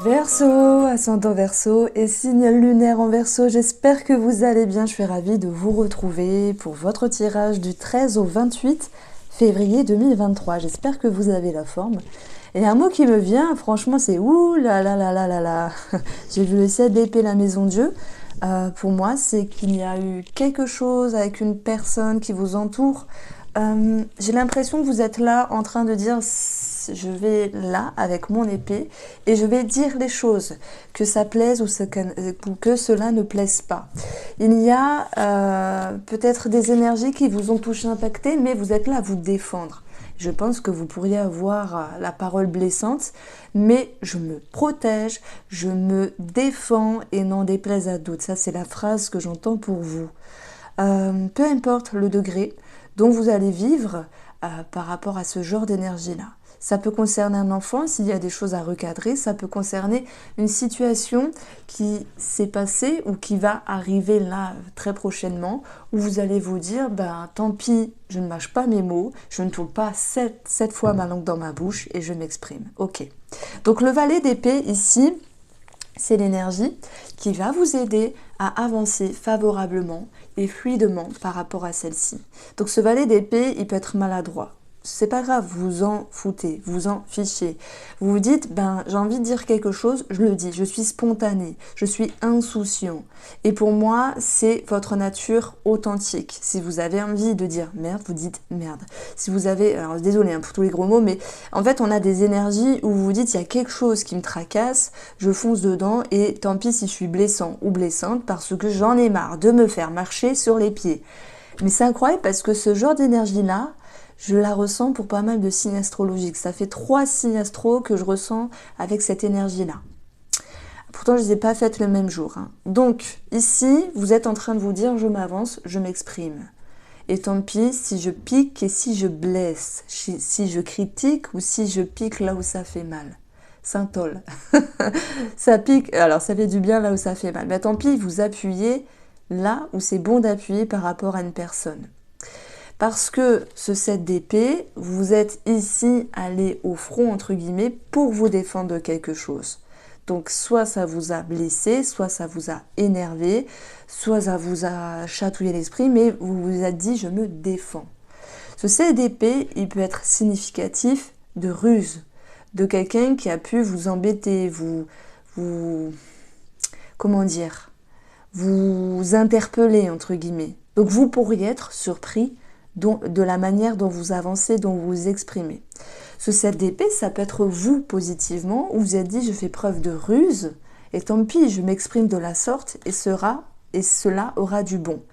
Verseau, ascendant Verseau et signe lunaire en Verseau, j'espère que vous allez bien, je suis ravie de vous retrouver pour votre tirage du 13 au 28 février 2023. J'espère que vous avez la forme. Et un mot qui me vient, franchement, c'est ouh là là là là là là. J'ai vu le 7 d'épée, la maison Dieu. Pour moi, c'est qu'il y a eu quelque chose avec une personne qui vous entoure. J'ai l'impression que vous êtes là en train de dire je vais là avec mon épée et je vais dire les choses, que ça plaise ou que cela ne plaise pas. Il y a peut-être des énergies qui vous ont touché, impacté, mais vous êtes là à vous défendre. Je pense que vous pourriez avoir la parole blessante, mais je me protège, je me défends et n'en déplaise à d'autres. Ça, c'est la phrase que j'entends pour vous. Peu importe le degré dont vous allez vivre par rapport à ce genre d'énergie-là. Ça peut concerner un enfant s'il y a des choses à recadrer, ça peut concerner une situation qui s'est passée ou qui va arriver là très prochainement, où vous allez vous dire, tant pis, je ne mâche pas mes mots, je ne tourne pas sept fois ma langue dans ma bouche et je m'exprime. Ok. Donc le valet d'épée ici, c'est l'énergie qui va vous aider à avancer favorablement et fluidement par rapport à celle-ci. Donc ce valet d'épée, il peut être maladroit. C'est pas grave, vous en foutez, vous en fichez. Vous vous dites, j'ai envie de dire quelque chose, je le dis, je suis spontané, je suis insouciant. Et pour moi, c'est votre nature authentique. Si vous avez envie de dire merde, vous dites merde. Si vous avez, alors désolé pour tous les gros mots, mais en fait, on a des énergies où vous vous dites, il y a quelque chose qui me tracasse, je fonce dedans et tant pis si je suis blessant ou blessante parce que j'en ai marre de me faire marcher sur les pieds. Mais c'est incroyable parce que ce genre d'énergie-là, je la ressens pour pas mal de signes astrologiques. Ça fait 3 signes astro que je ressens avec cette énergie-là. Pourtant, je ne les ai pas faites le même jour. Donc, ici, vous êtes en train de vous dire, je m'avance, je m'exprime. Et tant pis si je pique et si je blesse, si je critique ou si je pique là où ça fait mal. Saint-Ol. Ça pique, alors ça fait du bien là où ça fait mal. Mais tant pis, vous appuyez là où c'est bon d'appuyer par rapport à une personne. Parce que ce 7 d'épée, vous êtes ici allé au front, entre guillemets, pour vous défendre de quelque chose. Donc, soit ça vous a blessé, soit ça vous a énervé, soit ça vous a chatouillé l'esprit, mais vous vous êtes dit, je me défends. Ce 7 d'épée, il peut être significatif de ruse, de quelqu'un qui a pu vous embêter, comment dire, vous interpeller, entre guillemets. Donc, vous pourriez être surpris de la manière dont vous avancez, dont vous vous exprimez. Ce 7 d'épée, ça peut être vous positivement, où vous êtes dit, je fais preuve de ruse, et tant pis, je m'exprime de la sorte, et cela aura du bon.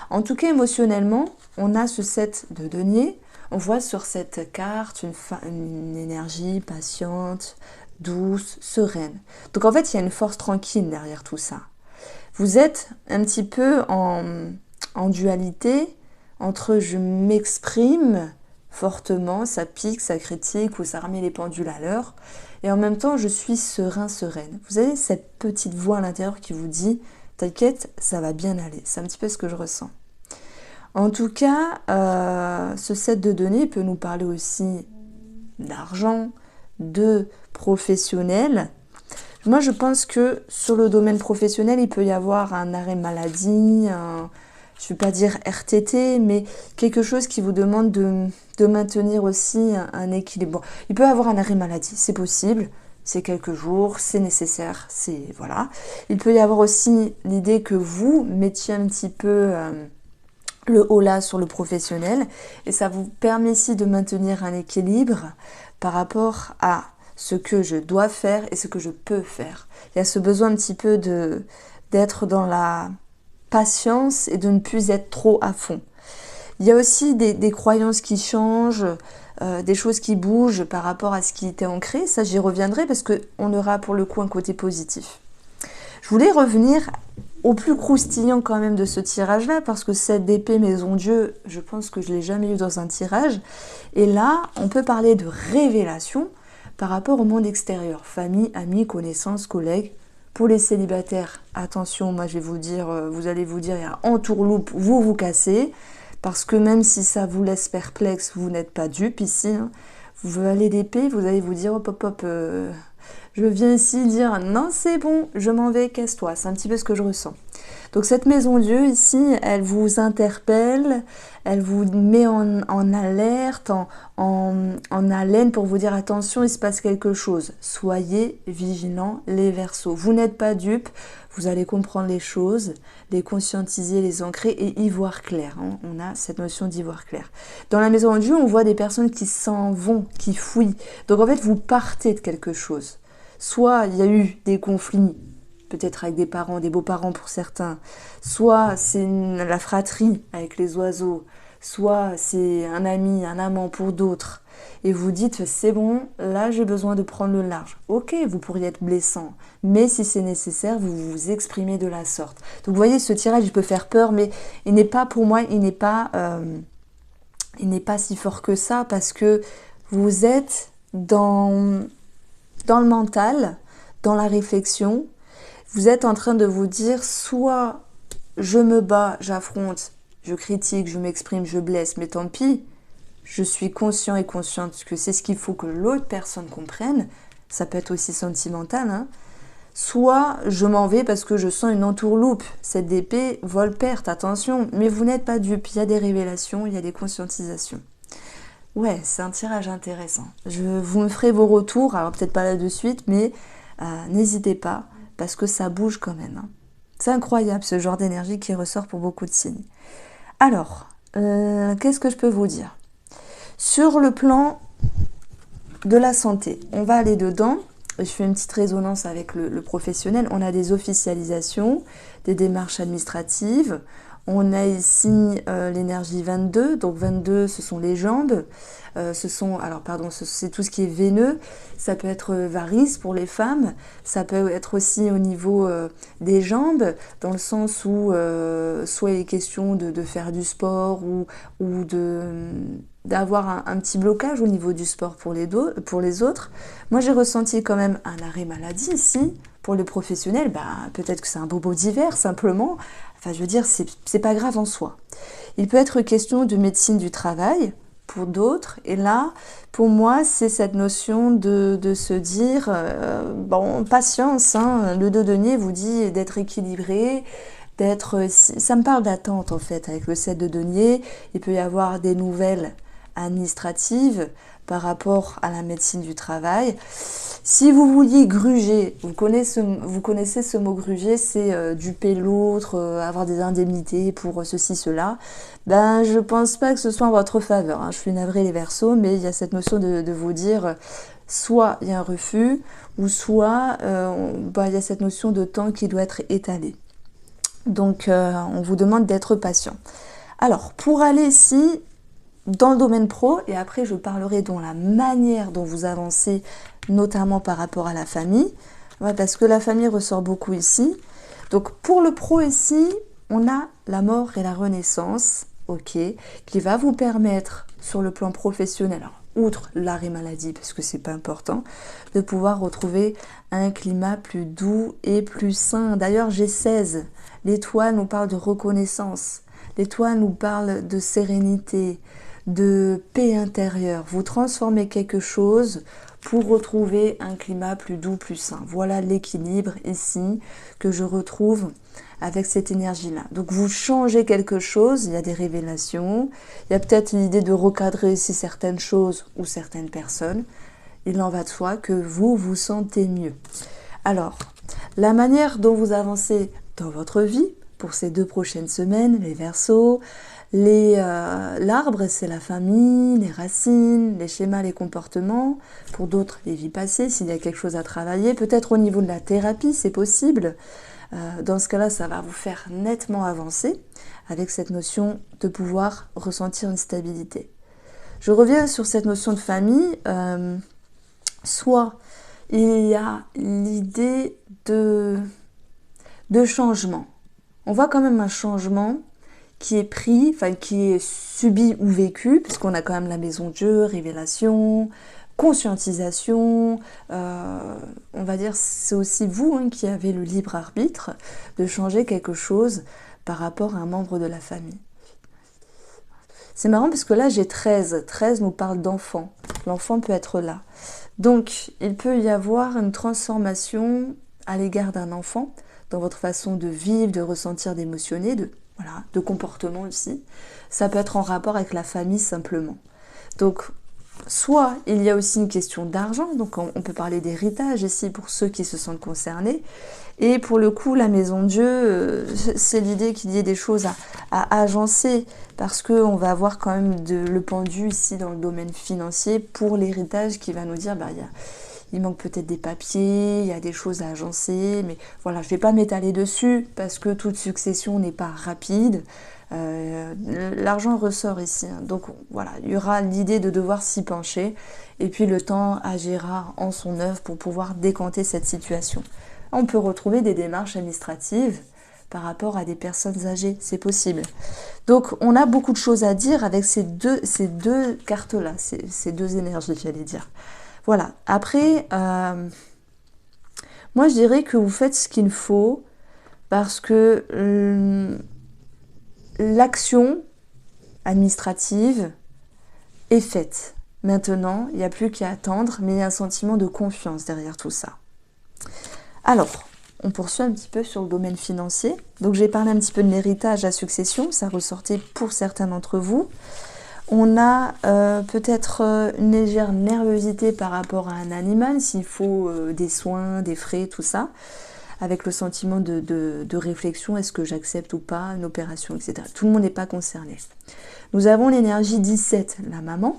En tout cas, émotionnellement, on a ce 7 de denier, on voit sur cette carte une énergie patiente, douce, sereine. Donc en fait, il y a une force tranquille derrière tout ça. Vous êtes un petit peu en dualité, entre je m'exprime fortement, ça pique, ça critique ou ça remet les pendules à l'heure, et en même temps je suis sereine. Vous avez cette petite voix à l'intérieur qui vous dit t'inquiète, ça va bien aller. C'est un petit peu ce que je ressens. En tout cas, ce 7 de données peut nous parler aussi d'argent, de professionnel. Moi je pense que sur le domaine professionnel, il peut y avoir un arrêt maladie, je ne vais pas dire RTT, mais quelque chose qui vous demande de maintenir aussi un équilibre. Bon, il peut y avoir un arrêt maladie, c'est possible, c'est quelques jours, c'est nécessaire, c'est voilà. Il peut y avoir aussi l'idée que vous mettiez un petit peu le haut là sur le professionnel, et ça vous permet ici de maintenir un équilibre par rapport à ce que je dois faire et ce que je peux faire. Il y a ce besoin un petit peu d'être dans la patience et de ne plus être trop à fond. Il y a aussi des croyances qui changent, des choses qui bougent par rapport à ce qui était ancré. Ça, j'y reviendrai parce qu'on aura pour le coup un côté positif. Je voulais revenir au plus croustillant quand même de ce tirage-là, parce que cette d'épée maison Dieu, je pense que je ne l'ai jamais eu dans un tirage. Et là, on peut parler de révélation par rapport au monde extérieur. Famille, amis, connaissances, collègues. Pour les célibataires, attention, moi je vais vous dire, vous allez vous dire, il y a entourloupe, vous vous cassez, parce que même si ça vous laisse perplexe, vous n'êtes pas dupe ici. Vous allez d'épée, vous allez vous dire, hop, Je viens ici dire non, c'est bon, je m'en vais, casse-toi. C'est un petit peu ce que je ressens. Donc cette maison Dieu ici, elle vous interpelle, elle vous met en alerte, en haleine pour vous dire attention, il se passe quelque chose. Soyez vigilants les Verseaux. Vous n'êtes pas dupes, vous allez comprendre les choses, les conscientiser, les ancrer et y voir clair. Hein. On a cette notion d'y voir clair. Dans la maison Dieu, on voit des personnes qui s'en vont, qui fuient. Donc en fait, vous partez de quelque chose. Soit il y a eu des conflits, peut-être avec des parents, des beaux-parents pour certains, soit c'est la fratrie avec les oiseaux, soit c'est un ami, un amant pour d'autres, et vous dites c'est bon, là j'ai besoin de prendre le large. Ok, vous pourriez être blessant, mais si c'est nécessaire, vous vous exprimez de la sorte. Donc vous voyez, ce tirage il peut faire peur, mais il n'est pas pour moi, il n'est pas si fort que ça, parce que vous êtes dans le mental, dans la réflexion. Vous êtes en train de vous dire, soit je me bats, j'affronte, je critique, je m'exprime, je blesse, mais tant pis, je suis conscient et consciente que c'est ce qu'il faut que l'autre personne comprenne, ça peut être aussi sentimental, hein. Soit je m'en vais parce que je sens une entourloupe, cette épée vole-perte, attention, mais vous n'êtes pas dupe, il y a des révélations, il y a des conscientisations. Ouais, c'est un tirage intéressant. Vous me ferez vos retours, alors peut-être pas là de suite, mais n'hésitez pas, parce que ça bouge quand même. Hein. C'est incroyable ce genre d'énergie qui ressort pour beaucoup de signes. Alors, qu'est-ce que je peux vous dire? Sur le plan de la santé, on va aller dedans. Je fais une petite résonance avec le professionnel. On a des officialisations, des démarches administratives. On a ici l'énergie 22, donc 22 ce sont les jambes, c'est tout ce qui est veineux, ça peut être varices pour les femmes, ça peut être aussi au niveau des jambes, dans le sens où soit il est question de faire du sport ou d'avoir un petit blocage au niveau du sport pour les autres. Moi j'ai ressenti quand même un arrêt maladie ici. Pour les professionnels, peut-être que c'est un bobo d'hiver simplement. Enfin, je veux dire, c'est pas grave en soi. Il peut être question de médecine du travail pour d'autres. Et là, pour moi, c'est cette notion de se dire, patience. Hein, le dos denier vous dit d'être équilibré, ça me parle d'attente en fait. Avec le 7 de denier, il peut y avoir des nouvelles administratives par rapport à la médecine du travail. Si vous vouliez gruger, vous connaissez ce mot gruger, c'est duper l'autre, avoir des indemnités pour ceci, cela. Je pense pas que ce soit en votre faveur. Hein. Je suis navrée les Verseaux, mais il y a cette notion de vous dire, soit il y a un refus, ou soit il y a cette notion de temps qui doit être étalé. Donc on vous demande d'être patient. Alors, pour aller ici, dans le domaine pro, et après je parlerai dans la manière dont vous avancez, notamment par rapport à la famille, parce que la famille ressort beaucoup ici. Donc pour le pro ici, on a la mort et la renaissance, ok, qui va vous permettre sur le plan professionnel, alors, outre l'arrêt maladie, parce que c'est pas important, de pouvoir retrouver un climat plus doux et plus sain. D'ailleurs, G16, l'étoile nous parle de reconnaissance, l'étoile nous parle de sérénité, de paix intérieure. Vous transformez quelque chose pour retrouver un climat plus doux, plus sain. Voilà l'équilibre ici que je retrouve avec cette énergie-là. Donc vous changez quelque chose, il y a des révélations, il y a peut-être l'idée de recadrer ici certaines choses ou certaines personnes. Il en va de soi que vous vous sentez mieux. Alors, la manière dont vous avancez dans votre vie pour ces 2 prochaines semaines, les Verseaux, l'arbre, c'est la famille, les racines, les schémas, les comportements. Pour d'autres, les vies passées, s'il y a quelque chose à travailler. Peut-être au niveau de la thérapie, c'est possible. Dans ce cas-là, ça va vous faire nettement avancer avec cette notion de pouvoir ressentir une stabilité. Je reviens sur cette notion de famille. Soit il y a l'idée de changement. On voit quand même un changement qui est pris, qui est subi ou vécu, puisqu'on a quand même la maison Dieu, révélation, conscientisation. On va dire c'est aussi vous qui avez le libre arbitre de changer quelque chose par rapport à un membre de la famille. C'est marrant parce que là j'ai 13. 13 nous parle d'enfant. L'enfant peut être là. Donc, il peut y avoir une transformation à l'égard d'un enfant, dans votre façon de vivre, de ressentir, d'émotionner, de comportement aussi. Ça peut être en rapport avec la famille simplement. Donc, soit il y a aussi une question d'argent, donc on peut parler d'héritage ici pour ceux qui se sentent concernés. Et pour le coup, la Maison de Dieu, c'est l'idée qu'il y ait des choses à agencer, parce qu'on va avoir quand même le pendu ici dans le domaine financier pour l'héritage qui va nous dire, il manque peut-être des papiers, il y a des choses à agencer, mais voilà, je ne vais pas m'étaler dessus, parce que toute succession n'est pas rapide. L'argent ressort ici, hein. Donc voilà, il y aura l'idée de devoir s'y pencher, et puis le temps agira en son œuvre pour pouvoir décanter cette situation. On peut retrouver des démarches administratives par rapport à des personnes âgées, c'est possible. Donc on a beaucoup de choses à dire avec ces deux cartes-là, ces deux énergies, j'allais dire. Voilà, après, moi je dirais que vous faites ce qu'il faut, parce que l'action administrative est faite. Maintenant, il n'y a plus qu'à attendre, mais il y a un sentiment de confiance derrière tout ça. Alors, on poursuit un petit peu sur le domaine financier. Donc j'ai parlé un petit peu de l'héritage, la succession, ça ressortait pour certains d'entre vous. On a peut-être une légère nervosité par rapport à un animal, s'il faut des soins, des frais, tout ça, avec le sentiment de réflexion, est-ce que j'accepte ou pas une opération, etc. Tout le monde n'est pas concerné. Nous avons l'énergie 17, la maman,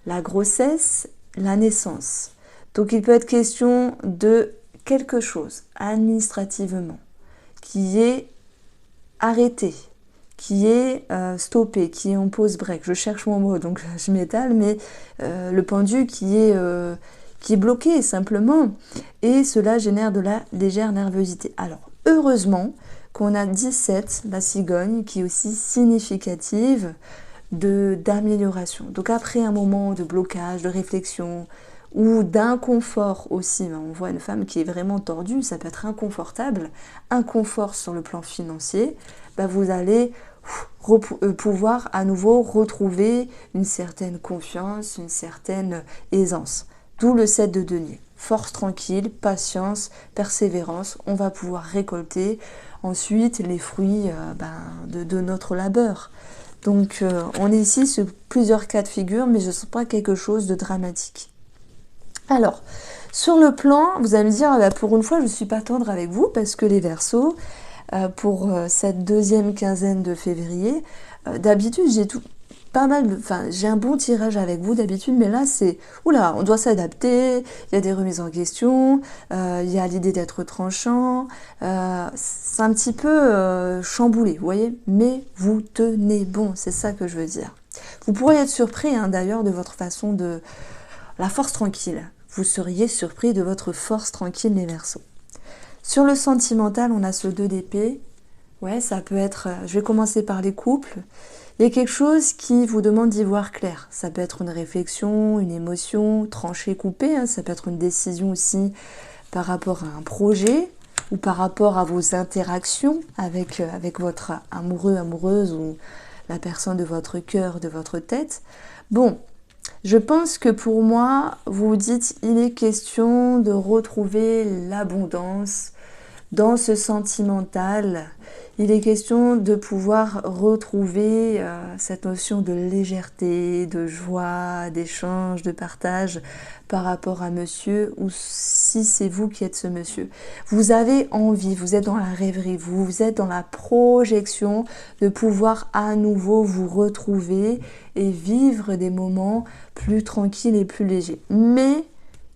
la grossesse, la naissance. Donc il peut être question de quelque chose administrativement qui est arrêté, qui est stoppé, qui est en pause break. Je cherche mon mot, donc je m'étale, mais le pendu qui est bloqué simplement, et cela génère de la légère nervosité. Alors, heureusement qu'on a 17, la cigogne, qui est aussi significative d'amélioration. Donc après un moment de blocage, de réflexion, ou d'inconfort aussi, on voit une femme qui est vraiment tordue, ça peut être inconfortable, inconfort sur le plan financier, vous allez pouvoir à nouveau retrouver une certaine confiance, une certaine aisance. D'où le 7 de denier. Force tranquille, patience, persévérance, on va pouvoir récolter ensuite les fruits de notre labeur. Donc on est ici sur plusieurs cas de figure, mais je ne sens pas quelque chose de dramatique. Alors, sur le plan, vous allez me dire, pour une fois, je ne suis pas tendre avec vous, parce que les Verseaux, pour cette deuxième quinzaine de février, d'habitude, j'ai un bon tirage avec vous d'habitude, mais là, on doit s'adapter, il y a des remises en question, il y a l'idée d'être tranchant, c'est un petit peu chamboulé, vous voyez, mais vous tenez bon, c'est ça que je veux dire. Vous pourriez être surpris, d'ailleurs, de votre façon de... La force tranquille. Vous seriez surpris de votre force tranquille, les Verseaux. Sur le sentimental, on a ce 2 d'épée. Ouais, ça peut être... Je vais commencer par les couples. Il y a quelque chose qui vous demande d'y voir clair. Ça peut être une réflexion, une émotion, tranchée, coupée. Ça peut être une décision aussi par rapport à un projet ou par rapport à vos interactions avec votre amoureux, amoureuse ou la personne de votre cœur, de votre tête. Bon, je pense que pour moi, vous vous dites, il est question de retrouver l'abondance dans ce sentimental. Il est question de pouvoir retrouver cette notion de légèreté, de joie, d'échange, de partage par rapport à monsieur, ou si c'est vous qui êtes ce monsieur. Vous avez envie, vous êtes dans la rêverie, vous êtes dans la projection de pouvoir à nouveau vous retrouver et vivre des moments plus tranquilles et plus légers. Mais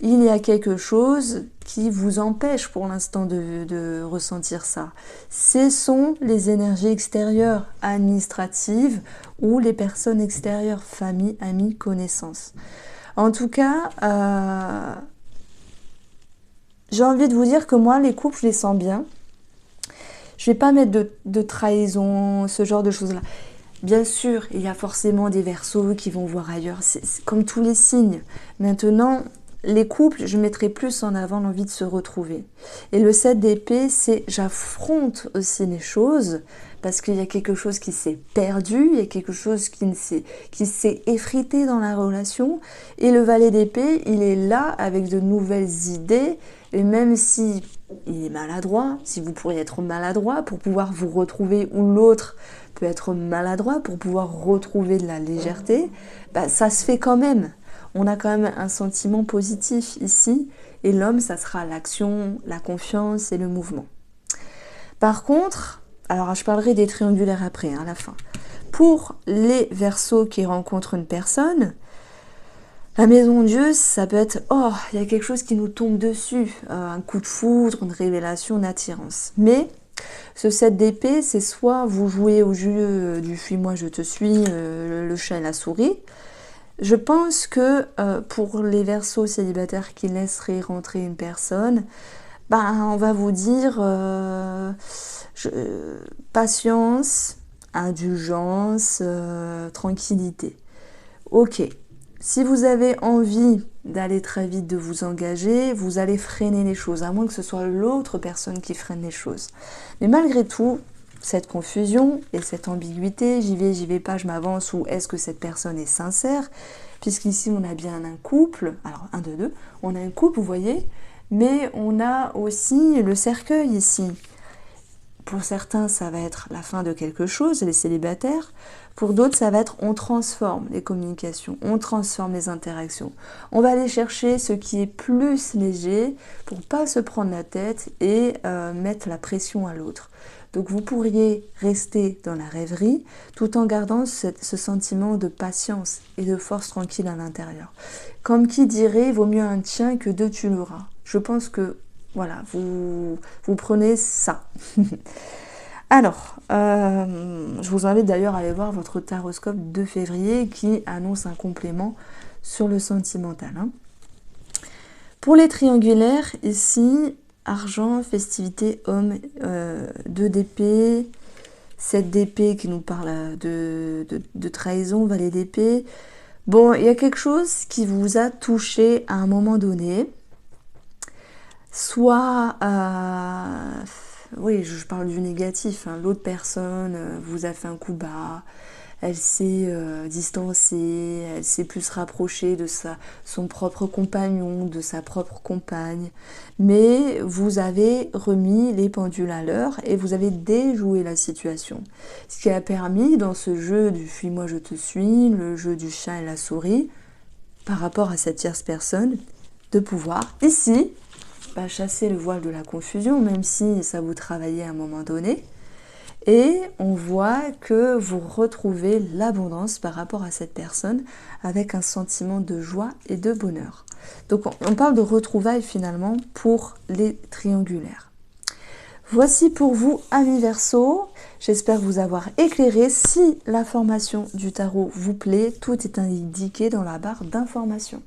il y a quelque chose qui vous empêche pour l'instant de ressentir ça. Ce sont les énergies extérieures administratives ou les personnes extérieures, famille, amis, connaissances. En tout cas, j'ai envie de vous dire que moi, les couples, je les sens bien. Je ne vais pas mettre de trahison, ce genre de choses-là. Bien sûr, il y a forcément des Verseaux qui vont voir ailleurs. C'est comme tous les signes. Maintenant, les couples, je mettrai plus en avant l'envie de se retrouver. Et le 7 d'épée, c'est j'affronte aussi les choses parce qu'il y a quelque chose qui s'est perdu, il y a quelque chose qui s'est effrité dans la relation. Et le valet d'épée, il est là avec de nouvelles idées. Et même si il est maladroit, si vous pourriez être maladroit pour pouvoir vous retrouver, ou l'autre peut être maladroit pour pouvoir retrouver de la légèreté, bah, ça se fait quand même. On a quand même un sentiment positif ici, et l'homme, ça sera l'action, la confiance et le mouvement. Par contre, alors je parlerai des triangulaires après, à la fin. Pour les Verseaux qui rencontrent une personne, la maison Dieu, ça peut être « oh, il y a quelque chose qui nous tombe dessus », un coup de foudre, une révélation, une attirance. Mais ce 7 d'épée, c'est soit vous jouez au jeu du « fuis-moi, je te suis », le chat et la souris. Je pense que pour les Verseaux célibataires qui laisseraient rentrer une personne, on va vous dire patience, indulgence, tranquillité. Ok, si vous avez envie d'aller très vite, de vous engager, vous allez freiner les choses, à moins que ce soit l'autre personne qui freine les choses. Mais malgré tout, cette confusion et cette ambiguïté, j'y vais pas, je m'avance, ou est-ce que cette personne est sincère, puisqu'ici on a bien un couple, alors un de deux, on a un couple, vous voyez, mais on a aussi le cercueil ici. Pour certains, ça va être la fin de quelque chose, les célibataires. Pour d'autres, ça va être on transforme les communications, on transforme les interactions. On va aller chercher ce qui est plus léger pour pas se prendre la tête et mettre la pression à l'autre. Donc vous pourriez rester dans la rêverie tout en gardant ce sentiment de patience et de force tranquille à l'intérieur. Comme qui dirait, vaut mieux un tien que deux tu l'auras. Je pense que voilà, vous prenez ça. Alors, je vous invite d'ailleurs à aller voir votre taroscope de février qui annonce un complément sur le sentimental. Pour les triangulaires, ici, argent, festivité, homme, 2 d'épée, 7 d'épée qui nous parle de trahison, valet d'épée. Bon, il y a quelque chose qui vous a touché à un moment donné. Soit, oui, je parle du négatif, l'autre personne vous a fait un coup bas, elle s'est distancée, elle s'est plus rapprochée de son propre compagnon, de sa propre compagne, mais vous avez remis les pendules à l'heure et vous avez déjoué la situation. Ce qui a permis, dans ce jeu du « fuis-moi, je te suis », le jeu du chat et la souris, par rapport à cette tierce personne, de pouvoir, ici, chasser le voile de la confusion, même si ça vous travaillait à un moment donné. Et on voit que vous retrouvez l'abondance par rapport à cette personne avec un sentiment de joie et de bonheur. Donc on parle de retrouvailles finalement pour les triangulaires. Voici pour vous, amis Verseaux. J'espère vous avoir éclairé. Si la formation du tarot vous plaît, tout est indiqué dans la barre d'information.